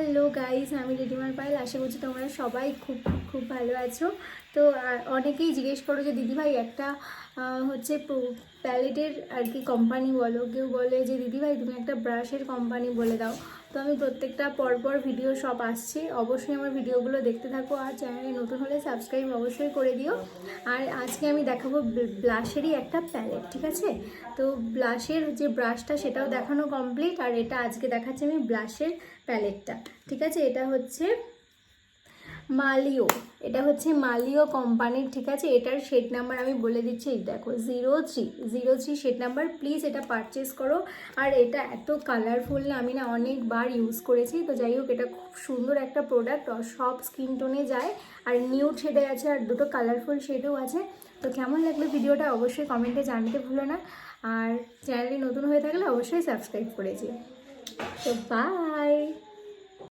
Hello guys, আমি রিধিমার পায়েল। আশা করছি তোমরা সবাই খুব খুব ভালো আছো। তো অনেকেই জিজ্ঞেস করো যে দিদিভাই একটা হচ্ছে প্যালেটের আর কি কোম্পানি বলো, কেউ বলে যে দিদিভাই তুমি একটা ব্রাশের কোম্পানি বলে দাও। তো আমি প্রত্যেকটা পরপর ভিডিও সব আসছে, অবশ্যই আমার ভিডিওগুলো দেখতে থাকো। আর চ্যানেলে নতুন হলে সাবস্ক্রাইব অবশ্যই করে দিও। আর আজকে আমি দেখাবো ব্লাশেরই একটা প্যালেট, ঠিক আছে? তো ব্লাশের যে ব্রাশটা সেটাও দেখানো কমপ্লিট, আর এটা আজকে দেখাচ্ছি আমি ব্লাশের প্যালেটটা, ঠিক আছে? এটা হচ্ছে মালিও, এটা হচ্ছে মালিও কোম্পানির, ঠিক আছে? এটার শেড নাম্বার আমি বলে দিচ্ছি, এই দেখো 03 শেড নাম্বার। প্লিজ এটা পারচেস করো। আর এটা এত কালারফুল না, আমি না অনেকবার ইউজ করেছি। তো যাই হোক, এটা খুব সুন্দর একটা প্রোডাক্ট, সব স্কিন টোনে যায়। আর নিউড শেডে আছে, আর দুটো কালারফুল শেডও আছে। তো কেমন লাগলো ভিডিওটা অবশ্যই কমেন্টে জানতে ভুলো না। আর চ্যানেলে নতুন হয়ে থাকলে অবশ্যই সাবস্ক্রাইব করে দিও। তো বাই।